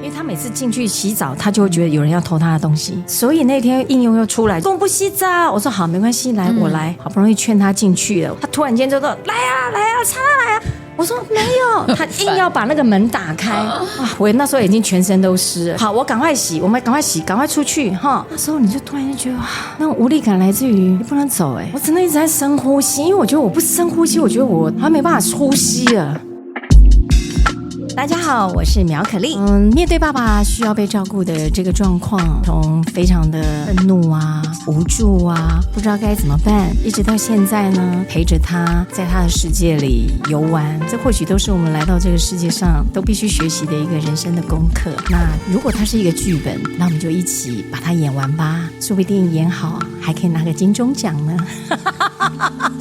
因为他每次进去洗澡，他就会觉得有人要偷他的东西，所以那天应用又出来，公不洗澡。我说好，没关系，来我来，好不容易劝他进去了，他突然间就说来啊，擦来啊。我说没有，他硬要把那个门打开啊！我那时候已经全身都湿了。好，我赶快洗，我们赶快洗，赶快出去哈！那时候你就突然就觉得哇，那种无力感来自于你不能走我真的一直在深呼吸，因为我觉得我不深呼吸，我觉得我好像没办法呼吸了。大家好，我是苗可丽。面对爸爸需要被照顾的这个状况，从非常的愤怒啊、无助啊，不知道该怎么办，一直到现在呢，陪着他在他的世界里游玩，这或许都是我们来到这个世界上都必须学习的一个人生的功课。那如果它是一个剧本，那我们就一起把它演完吧，说不定演好还可以拿个金钟奖呢。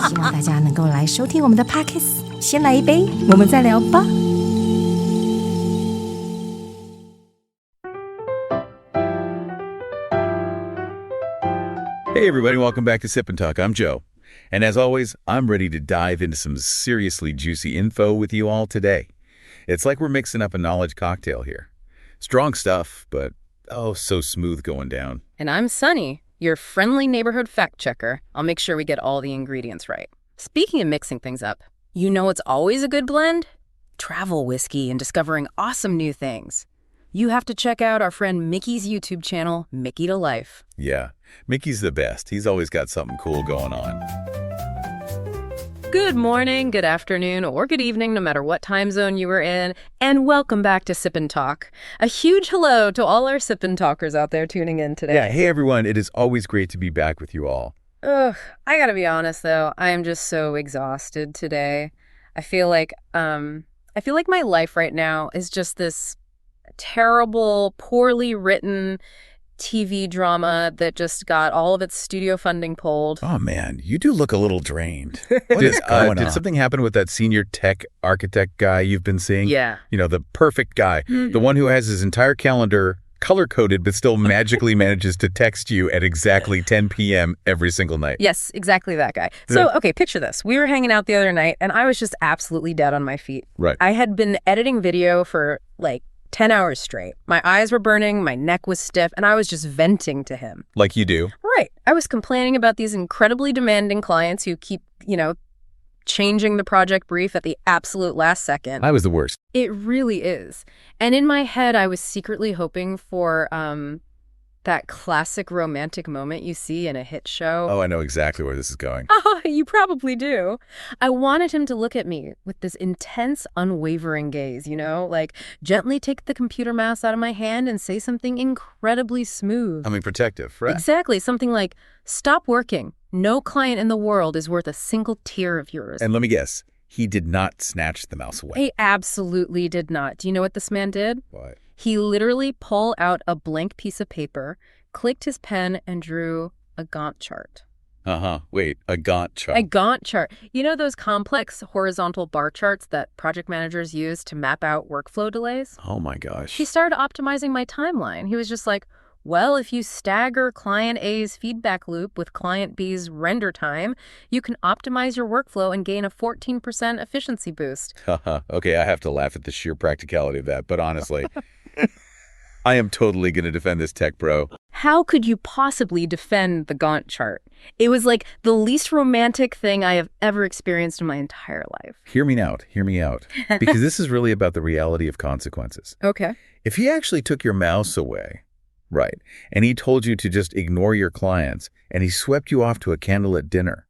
希望大家能够来收听我们的 Podcast， 先来一杯，我们再聊吧。Hey everybody, welcome back to Sip&Talk. I'm Joe. And as always, I'm ready to dive into some seriously juicy info with you all today. It's like we're mixing up a knowledge cocktail here. Strong stuff, but oh, so smooth going down. And I'm Sunny, your friendly neighborhood fact checker. I'll make sure we get all the ingredients right. Speaking of mixing things up, you know what's always a good blend? Travel whiskey and discovering awesome new things. You have to check out our friend Mickey's YouTube channel, Mickey to Life. Yeah, Mickey's the best. He's always got something cool going on. Good morning, good afternoon, or good evening, no matter what time zone you were in, and welcome back to Sip&Talk. A huge hello to all our Sip&Talkers out there tuning in today. Yeah, hey everyone, it is always great to be back with you all. Ugh, I gotta be honest though, I am just so exhausted today. I feel like my life right now is just this terrible, poorly written TV drama that just got all of its studio funding pulled. Oh man, you do look a little drained. Did something happen with that senior tech architect guy you've been seeing? Yeah. You know, the perfect guy, the one who has his entire calendar color-coded but still magically manages to text you at exactly 10 p.m. every single night. Yes, exactly that guy. So, okay, picture this. We were hanging out the other night, and I was just absolutely dead on my feet. Right. I had been editing video for, 10 hours straight. My eyes were burning, my neck was stiff, and I was just venting to him. Like you do. Right. I was complaining about these incredibly demanding clients who keep, changing the project brief at the absolute last second. I was the worst. It really is. And in my head, I was secretly hoping for that classic romantic moment you see in a hit show. Oh, I know exactly where this is going. Oh, you probably do. I wanted him to look at me with this intense, unwavering gaze, gently take the computer mouse out of my hand and say something incredibly smooth. I mean, protective, right? Exactly. Something like, stop working. No client in the world is worth a single tear of yours. And let me guess, he did not snatch the mouse away. He absolutely did not. Do you know what this man did? What? He literally pulled out a blank piece of paper, clicked his pen, and drew a Gantt chart. Wait, a Gantt chart. A Gantt chart. You know those complex horizontal bar charts that project managers use to map out workflow delays? Oh my gosh. He started optimizing my timeline. He was just like, well, if you stagger client A's feedback loop with client B's render time, you can optimize your workflow and gain a 14% efficiency boost. Okay, I have to laugh at the sheer practicality of that, but honestly, I am totally going to defend this tech bro. How could you possibly defend the Gantt chart? It was like the least romantic thing I have ever experienced in my entire life. Hear me out. Because this is really about the reality of consequences. Okay. If he actually took your mouse away, right, and he told you to just ignore your clients, and he swept you off to a candlelit dinner,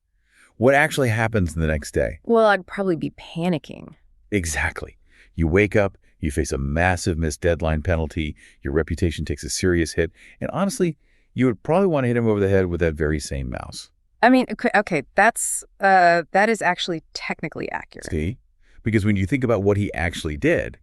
what actually happens the next day? Well, I'd probably be panicking. Exactly. You wake up, you face a massive missed deadline penalty, your reputation takes a serious hit, and honestly, you would probably want to hit him over the head with that very same mouse. I mean, okay, that is actually technically accurate. See? Because when you think about what he actually did,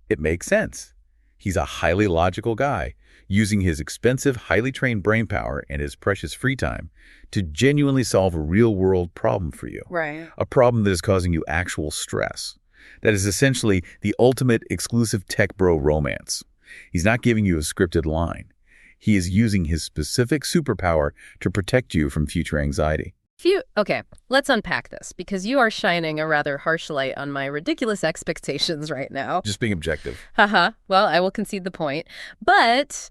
it makes sense. He's a highly logical guy, using his expensive, highly trained brain power and his precious free time to genuinely solve a real-world problem for you. Right. A problem that is causing you actual stress. That is essentially the ultimate exclusive tech bro romance. He's not giving you a scripted line. He is using his specific superpower to protect you from future anxiety. Okay, let's unpack this, because you are shining a rather harsh light on my ridiculous expectations right now. Just being objective. Well, I will concede the point. But,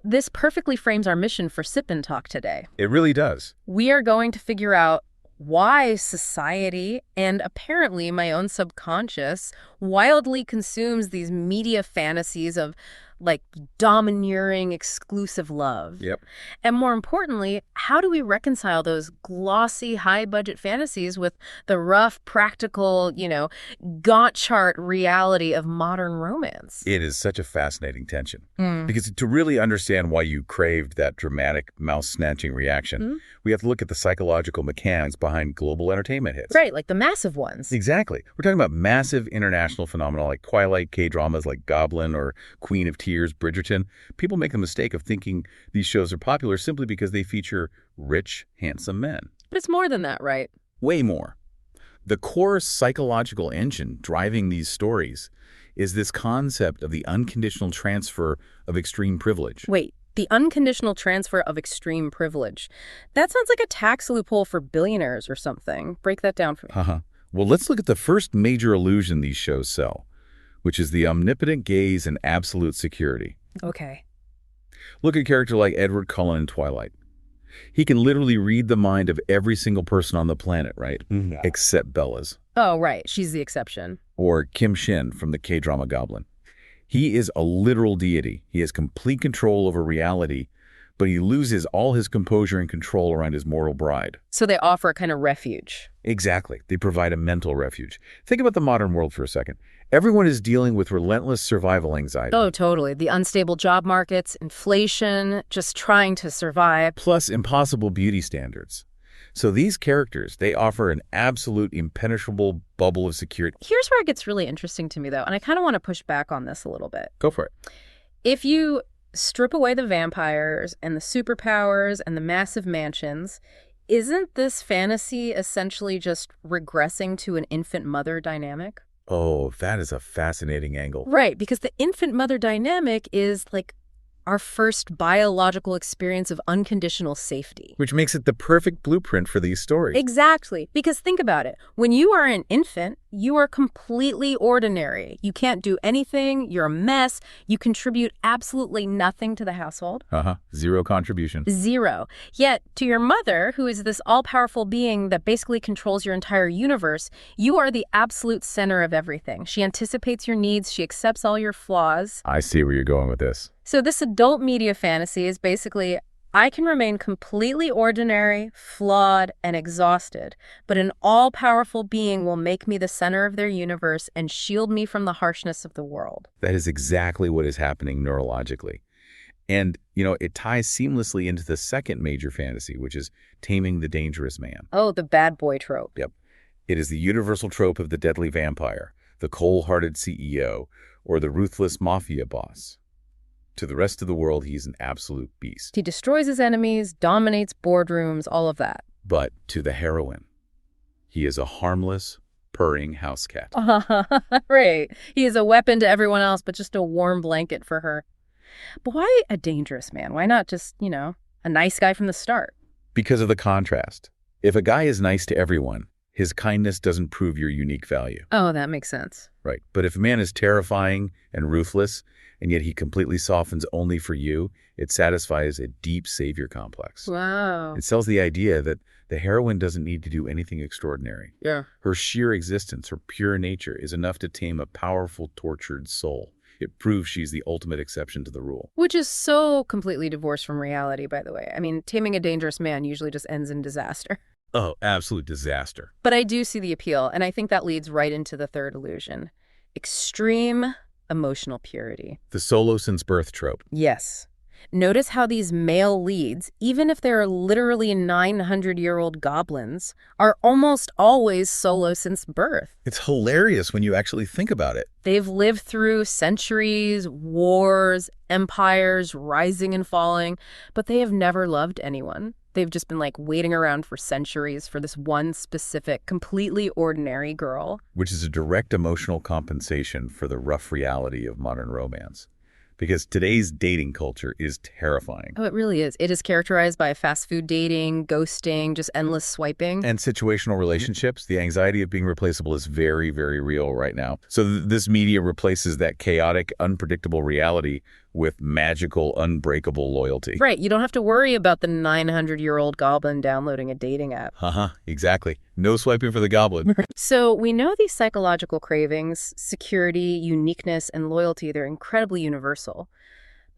this perfectly frames our mission for Sip&Talk today. It really does. We are going to figure out why society, and apparently my own subconscious, wildly consumes these media fantasies of domineering, exclusive love. Yep. And more importantly, how do we reconcile those glossy, high-budget fantasies with the rough, practical, Gantt chart reality of modern romance? It is such a fascinating tension. Because to really understand why you craved that dramatic mouse-snatching reaction, we have to look at the psychological mechanics behind global entertainment hits. Right, like the massive ones. Exactly. We're talking about massive international phenomena like Twilight, K-dramas like Goblin or Queen of Tears, Bridgerton. People make the mistake of thinking these shows are popular simply because they feature rich, handsome men. But it's more than that, right? Way more. The core psychological engine driving these stories is this concept of the unconditional transfer of extreme privilege. Wait, the unconditional transfer of extreme privilege. That sounds like a tax loophole for billionaires or something. Break that down for me. Well, let's look at the first major illusion these shows sell, which is the omnipotent gaze and absolute security. Okay. Look at a character like Edward Cullen in Twilight. He can literally read the mind of every single person on the planet, right? Except Bella's. Oh, right. She's the exception. Or Kim Shin from the K-drama Goblin. He is a literal deity. He has complete control over reality, but he loses all his composure and control around his mortal bride. So they offer a kind of refuge. Exactly. They provide a mental refuge. Think about the modern world for a second. Everyone is dealing with relentless survival anxiety. Oh, totally. The unstable job markets, inflation, just trying to survive. Plus impossible beauty standards. So these characters, they offer an absolute impenetrable bubble of security. Here's where it gets really interesting to me, though, and I kind of want to push back on this a little bit. Go for it. If you strip away the vampires and the superpowers and the massive mansions, isn't this fantasy essentially just regressing to an infant mother dynamic? Oh, that is a fascinating angle. Right, because the infant mother dynamic is our first biological experience of unconditional safety. Which makes it the perfect blueprint for these stories. Exactly. Because think about it. When you are an infant, you are completely ordinary. You can't do anything. You're a mess. You contribute absolutely nothing to the household. Zero contribution. Zero. Yet to your mother, who is this all-powerful being that basically controls your entire universe, you are the absolute center of everything. She anticipates your needs. She accepts all your flaws. I see where you're going with this. So this adult media fantasy is basically, I can remain completely ordinary, flawed, and exhausted, but an all-powerful being will make me the center of their universe and shield me from the harshness of the world. That is exactly what is happening neurologically. And, it ties seamlessly into the second major fantasy, which is taming the dangerous man. Oh, the bad boy trope. Yep. It is the universal trope of the deadly vampire, the cold-hearted CEO, or the ruthless mafia boss. To the rest of the world, he's an absolute beast. He destroys his enemies, dominates boardrooms, all of that. But to the heroine, he is a harmless, purring house cat. Right. He is a weapon to everyone else, but just a warm blanket for her. But why a dangerous man? Why not just, a nice guy from the start? Because of the contrast. If a guy is nice to everyone, his kindness doesn't prove your unique value. Oh, that makes sense. Right. But if a man is terrifying and ruthless, and yet he completely softens only for you, it satisfies a deep savior complex. Wow. It sells the idea that the heroine doesn't need to do anything extraordinary. Yeah. Her sheer existence, her pure nature, is enough to tame a powerful, tortured soul. It proves she's the ultimate exception to the rule. Which is so completely divorced from reality, by the way. I mean, taming a dangerous man usually just ends in disaster. Oh, absolute disaster. But I do see the appeal, and I think that leads right into the third illusion. Extreme emotional purity. The solo since birth trope. Yes. Notice how these male leads, even if they're literally 900-year-old goblins, are almost always solo since birth. It's hilarious when you actually think about it. They've lived through centuries, wars, empires, rising and falling, but they have never loved anyone. They've just been waiting around for centuries for this one specific, completely ordinary girl. Which is a direct emotional compensation for the rough reality of modern romance. because today's dating culture is terrifying. Oh, it really is. It is characterized by fast food dating, ghosting, just endless swiping. And situational relationships, the anxiety of being replaceable is very, very real right now. So this media replaces that chaotic, unpredictable reality with magical, unbreakable loyalty. Right. You don't have to worry about the 900-year-old goblin downloading a dating app. Exactly. No swiping for the goblin. So we know these psychological cravings, security, uniqueness, and loyalty, they're incredibly universal.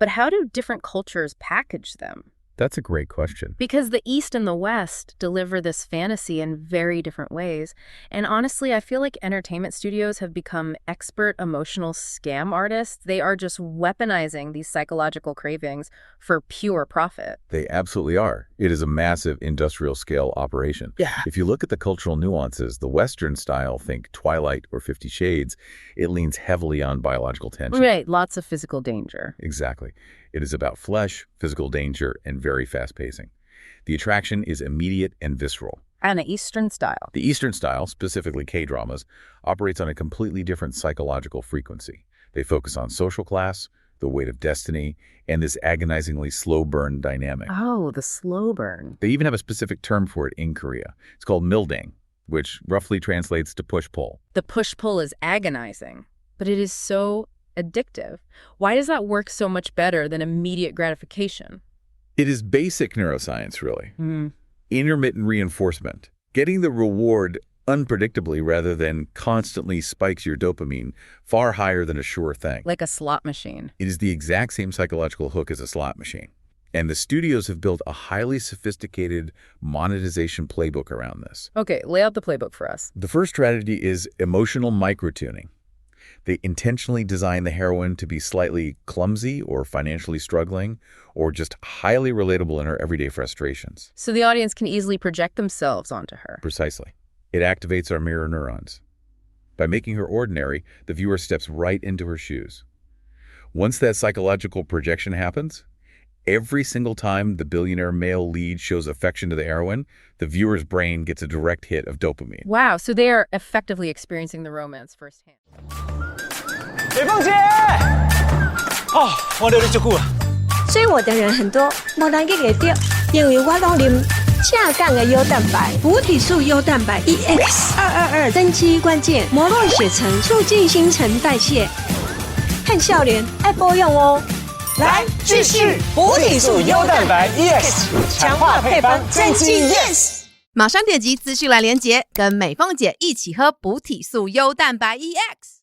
But how do different cultures package them? That's a great question. Because the East and the West deliver this fantasy in very different ways. And honestly, I feel like entertainment studios have become expert emotional scam artists. They are just weaponizing these psychological cravings for pure profit. They absolutely are. It is a massive industrial scale operation. Yeah. If you look at the cultural nuances, the Western style, think Twilight or 50 Shades, it leans heavily on biological tension. Right, lots of physical danger. Exactly. It is about flesh, physical danger, and very fast pacing. The attraction is immediate and visceral. And the Eastern style. The Eastern style, specifically K-dramas, operates on a completely different psychological frequency. They focus on social class, the weight of destiny, and this agonizingly slow burn dynamic. Oh, the slow burn. They even have a specific term for it in Korea. It's called mildang, which roughly translates to push-pull. The push-pull is agonizing, but it is so addictive. Why does that work so much better than immediate gratification? It is basic neuroscience, really. Intermittent reinforcement. Getting the reward unpredictably rather than constantly spikes your dopamine far higher than a sure thing. Like a slot machine. It is the exact same psychological hook as a slot machine. And the studios have built a highly sophisticated monetization playbook around this. Okay, lay out the playbook for us. The first strategy is emotional microtuning. They intentionally design the heroine to be slightly clumsy or financially struggling or just highly relatable in her everyday frustrations. So the audience can easily project themselves onto her. Precisely. It activates our mirror neurons. By making her ordinary, the viewer steps right into her shoes. Once that psychological projection happens, every single time the billionaire male lead shows affection to the heroine, the viewer's brain gets a direct hit of dopamine. Wow, so they are effectively experiencing the romance firsthand. 美凤姐，哦，我留你足久了。追我的人很多，没人去给到，因为我拢啉正港的优蛋白，补体素优蛋白EX222增肌关键，摩洛血橙促进新陈代谢，看笑脸爱保养哦。来，继续补体素优蛋白 EX， 强化配方增肌 Yes。马上点击资讯栏连结，跟美凤姐一起喝补体素优蛋白 EX。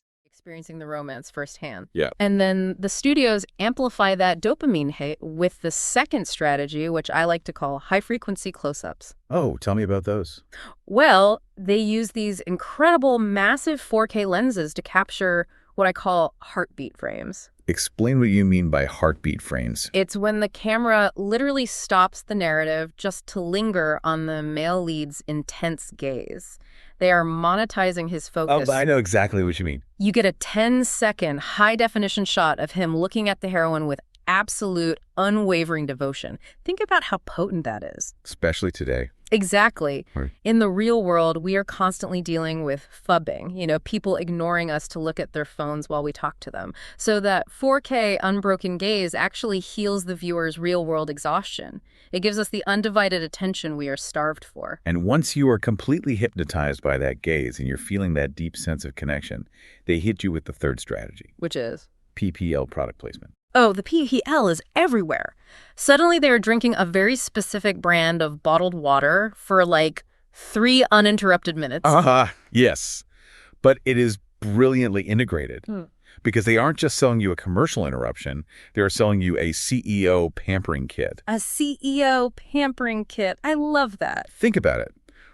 Experiencing the romance firsthand. Yeah. And then the studios amplify that dopamine hit with the second strategy, which I like to call high-frequency close-ups. Oh, tell me about those. Well, they use these incredible massive 4K lenses to capture what I call heartbeat frames. Explain what you mean by heartbeat frames. It's when the camera literally stops the narrative just to linger on the male lead's intense gaze. They are monetizing his focus. Oh, I know exactly what you mean. You get a 10-second high-definition shot of him looking at the heroine with absolute, unwavering devotion. Think about how potent that is. Especially today. Exactly. Right. In the real world, we are constantly dealing with phubbing, people ignoring us to look at their phones while we talk to them. So that 4K unbroken gaze actually heals the viewer's real-world exhaustion. It gives us the undivided attention we are starved for. And once you are completely hypnotized by that gaze and you're feeling that deep sense of connection, they hit you with the third strategy. Which is? PPL product placement. Oh, the PPL is everywhere. Suddenly they're drinking a very specific brand of bottled water for like 3 uninterrupted minutes. Yes. But it is brilliantly integrated because they aren't just selling you a commercial interruption. They're selling you a CEO pampering kit. A CEO pampering kit. I love that. Think about it.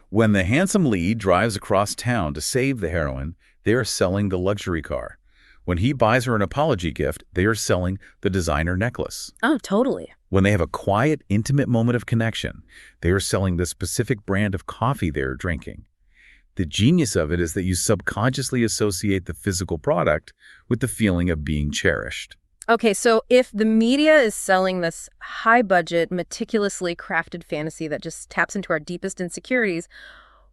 When the handsome lead drives across town to save the heroine, they're selling the luxury car. When he buys her an apology gift, they are selling the designer necklace. Oh, totally. When they have a quiet, intimate moment of connection, they are selling the specific brand of coffee they're drinking. The genius of it is that you subconsciously associate the physical product with the feeling of being cherished. Okay, so if the media is selling this high-budget, meticulously crafted fantasy that just taps into our deepest insecurities,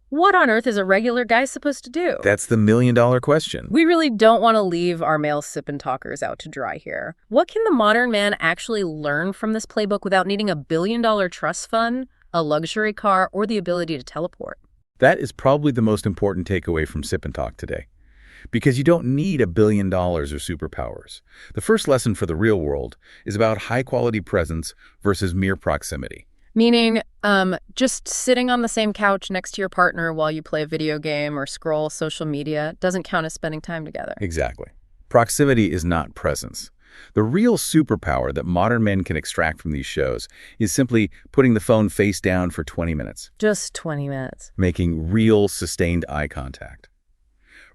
What on earth is a regular guy supposed to do? That's the million-dollar question. We really don't want to leave our male sip-and-talkers out to dry here. What can the modern man actually learn from this playbook without needing a billion-dollar trust fund, a luxury car, or the ability to teleport? That is probably the most important takeaway from Sip&Talk today. Because you don't need $1 billion or superpowers. The first lesson for the real world is about high-quality presence versus mere proximity. Meaning, just sitting on the same couch next to your partner while you play a video game or scroll social media doesn't count as spending time together. Exactly. Proximity is not presence. The real superpower that modern men can extract from these shows is simply putting the phone face down for 20 minutes. Just 20 minutes. Making real, sustained eye contact.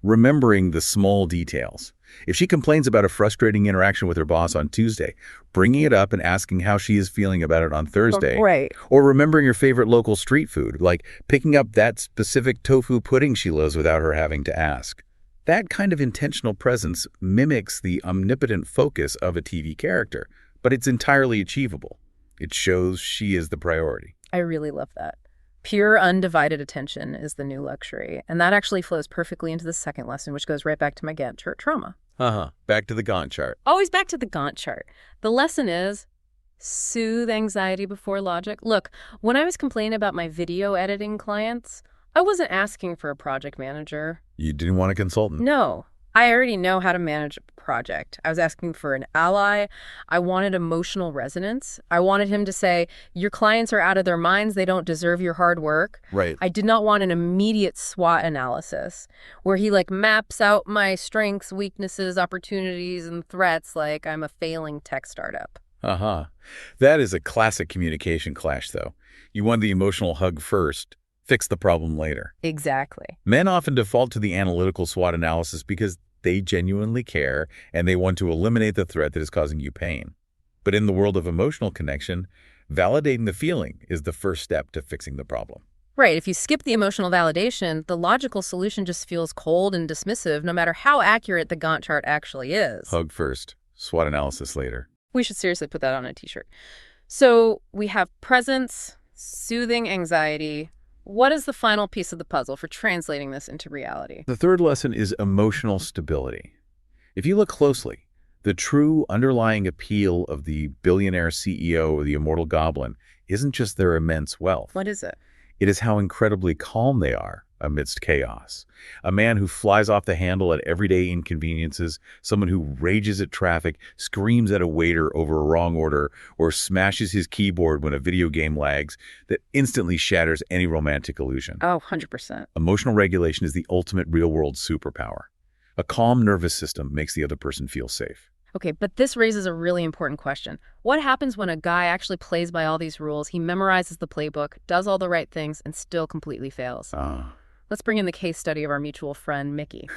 Remembering the small details. If she complains about a frustrating interaction with her boss on Tuesday, bringing it up and asking how she is feeling about it on Thursday. Right. Or remembering your favorite local street food, like picking up that specific tofu pudding she loves without her having to ask. That kind of intentional presence mimics the omnipotent focus of a TV character, but it's entirely achievable. It shows she is the priority. I really love that. Pure, undivided attention is the new luxury. And that actually flows perfectly into the second lesson, which goes right back to my Gantt chart trauma. Back to the Gantt chart. Always back to the Gantt chart. The lesson is soothe anxiety before logic. Look, when I was complaining about my video editing clients, I wasn't asking for a project manager. You didn't want a consultant? No. I already know how to manage a project. I was asking for an ally. I wanted emotional resonance. I wanted him to say, your clients are out of their minds. They don't deserve your hard work. Right. I did not want an immediate SWOT analysis where he maps out my strengths, weaknesses, opportunities, and threats like I'm a failing tech startup. That is a classic communication clash, though. You want the emotional hug first. Fix the problem later. Exactly. Men often default to the analytical SWOT analysis because they genuinely care and they want to eliminate the threat that is causing you pain. But in the world of emotional connection, validating the feeling is the first step to fixing the problem. Right. If you skip the emotional validation, the logical solution just feels cold and dismissive, no matter how accurate the Gantt chart actually is. Hug first, SWOT analysis later. We should seriously put that on a t-shirt. So we have presence, soothing anxiety. What is the final piece of the puzzle for translating this into reality? The third lesson is emotional stability. If you look closely, the true underlying appeal of the billionaire CEO or the immortal goblin isn't just their immense wealth. What is it? It is how incredibly calm they are amidst chaos. A man who flies off the handle at everyday inconveniences, someone who rages at traffic, screams at a waiter over a wrong order, or smashes his keyboard when a video game lags, that instantly shatters any romantic illusion. Oh, 100%. Emotional regulation is the ultimate real-world superpower. A calm nervous system makes the other person feel safe. Okay, but this raises a really important question. What happens when a guy actually plays by all these rules, he memorizes the playbook, does all the right things, and still completely fails? Let's bring in the case study of our mutual friend, Mickey.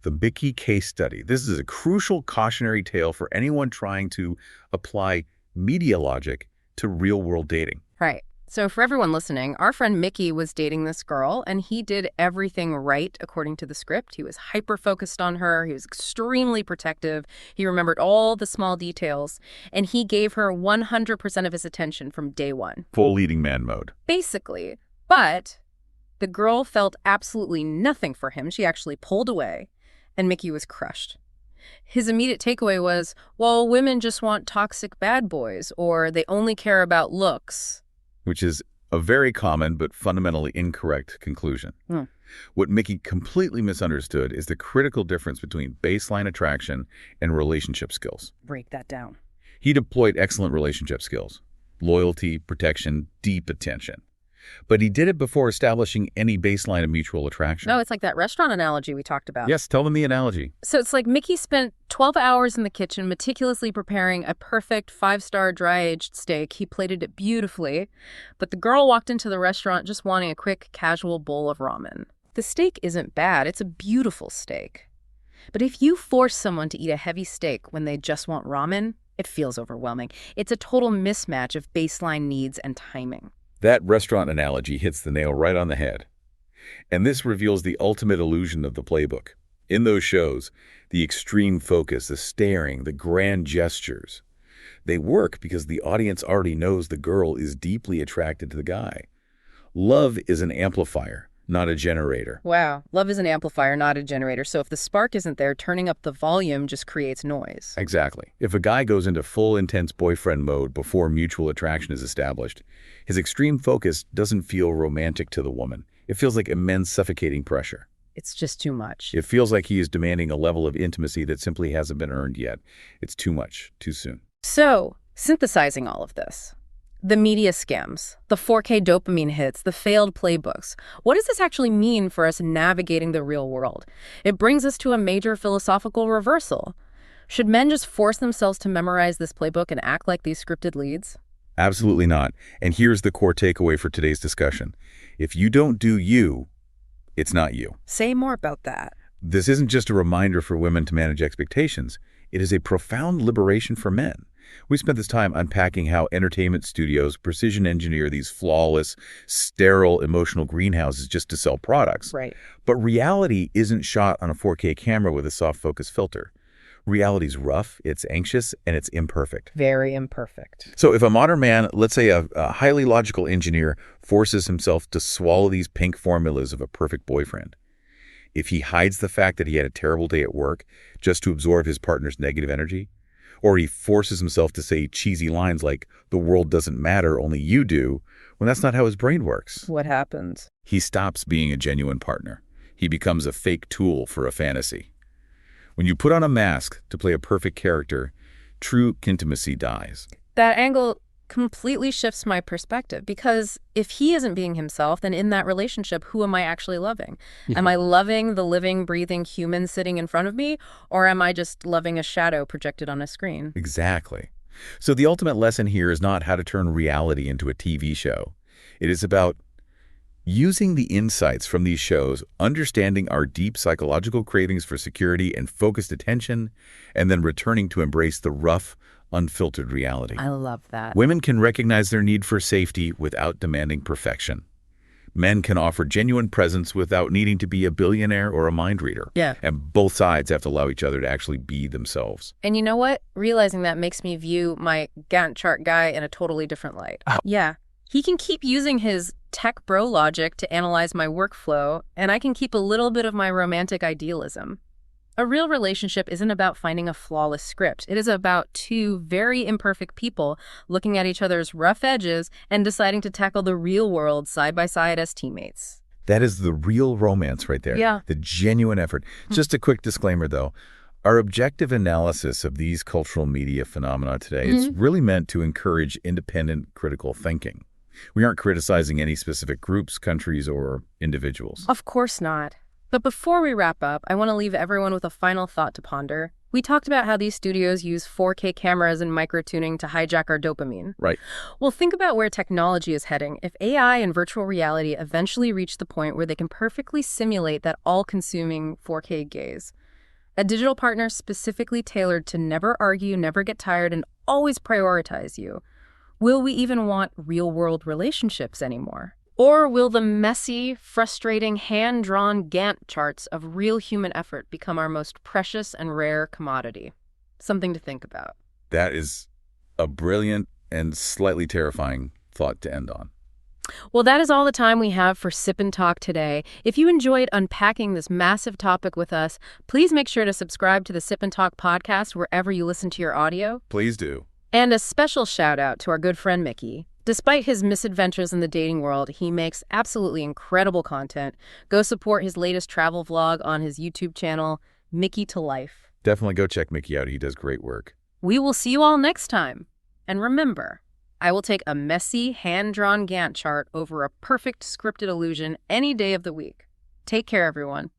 The Mickey case study. This is a crucial cautionary tale for anyone trying to apply media logic to real-world dating. Right. So for everyone listening, our friend Mickey was dating this girl, and he did everything right according to the script. He was hyper-focused on her. He was extremely protective. He remembered all the small details, and he gave her 100% of his attention from day one. Full leading man mode. Basically. But the girl felt absolutely nothing for him. She actually pulled away, and Mickey was crushed. His immediate takeaway was, well, women just want toxic bad boys, or they only care about looks. Which is a very common but fundamentally incorrect conclusion. What Mickey completely misunderstood is the critical difference between baseline attraction and relationship skills. Break that down. He deployed excellent relationship skills, loyalty, protection, deep attention. But he did it before establishing any baseline of mutual attraction. No, it's like that restaurant analogy we talked about. Yes, tell them the analogy. So it's like Mickey spent 12 hours in the kitchen meticulously preparing a perfect 5-star dry-aged steak. He plated it beautifully, but the girl walked into the restaurant just wanting a quick, casual bowl of ramen. The steak isn't bad. It's a beautiful steak. But if you force someone to eat a heavy steak when they just want ramen, it feels overwhelming. It's a total mismatch of baseline needs and timing. That restaurant analogy hits the nail right on the head. And this reveals the ultimate illusion of the playbook. In those shows, the extreme focus, the staring, the grand gestures, they work because the audience already knows the girl is deeply attracted to the guy. Love is an amplifier, not a generator. Wow. Love is an amplifier, not a generator. So if the spark isn't there, turning up the volume just creates noise. Exactly. If a guy goes into full intense boyfriend mode before mutual attraction is established, his extreme focus doesn't feel romantic to the woman. It feels like immense suffocating pressure. It's just too much. It feels like he is demanding a level of intimacy that simply hasn't been earned yet. It's too much, too soon. So, synthesizing all of this, the media scams, the 4K dopamine hits, the failed playbooks. What does this actually mean for us navigating the real world? It brings us to a major philosophical reversal. Should men just force themselves to memorize this playbook and act like these scripted leads? Absolutely not. And here's the core takeaway for today's discussion. If you don't do you, it's not you. Say more about that. This isn't just a reminder for women to manage expectations. It is a profound liberation for men. We spent this time unpacking how entertainment studios precision engineer these flawless, sterile, emotional greenhouses just to sell products. Right. But reality isn't shot on a 4K camera with a soft focus filter. Reality's rough, it's anxious, and it's imperfect. Very imperfect. So if a modern man, let's say a highly logical engineer, forces himself to swallow these pink formulas of a perfect boyfriend, if he hides the fact that he had a terrible day at work just to absorb his partner's negative energy, or he forces himself to say cheesy lines like, the world doesn't matter, only you do, when that's not how his brain works. What happens? He stops being a genuine partner. He becomes a fake tool for a fantasy. When you put on a mask to play a perfect character, true intimacy dies. That angle completely shifts my perspective, because if he isn't being himself, then in that relationship, who am I actually loving? Yeah. Am I loving the living, breathing human sitting in front of me, or am I just loving a shadow projected on a screen? Exactly. So the ultimate lesson here is not how to turn reality into a TV show. It is about using the insights from these shows, understanding our deep psychological cravings for security and focused attention, and then returning to embrace the rough, unfiltered reality. I love that. Women can recognize their need for safety without demanding perfection. Men can offer genuine presence without needing to be a billionaire or a mind reader. Yeah. And both sides have to allow each other to actually be themselves. And you know what? Realizing that makes me view my Gantt chart guy in a totally different light. Oh. Yeah. He can keep using his tech bro logic to analyze my workflow, and I can keep a little bit of my romantic idealism. A real relationship isn't about finding a flawless script. It is about two very imperfect people looking at each other's rough edges and deciding to tackle the real world side by side as teammates. That is the real romance right there. Yeah. The genuine effort. Just a quick disclaimer, though. Our objective analysis of these cultural media phenomena today is really meant to encourage independent, critical thinking. We aren't criticizing any specific groups, countries, or individuals. Of course not. But before we wrap up, I want to leave everyone with a final thought to ponder. We talked about how these studios use 4K cameras and microtuning to hijack our dopamine. Right. Well, think about where technology is heading. If AI and virtual reality eventually reach the point where they can perfectly simulate that all-consuming 4K gaze, a digital partner specifically tailored to never argue, never get tired, and always prioritize you, will we even want real-world relationships anymore? Or will the messy, frustrating, hand-drawn Gantt charts of real human effort become our most precious and rare commodity? Something to think about. That is a brilliant and slightly terrifying thought to end on. Well, that is all the time we have for Sip and Talk today. If you enjoyed unpacking this massive topic with us, please make sure to subscribe to the Sip and Talk podcast wherever you listen to your audio. Please do. And a special shout out to our good friend Mickey. Despite his misadventures in the dating world, he makes absolutely incredible content. Go support his latest travel vlog on his YouTube channel, Mickey to Life. Definitely go check Mickey out. He does great work. We will see you all next time. And remember, I will take a messy, hand-drawn Gantt chart over a perfect scripted illusion any day of the week. Take care, everyone.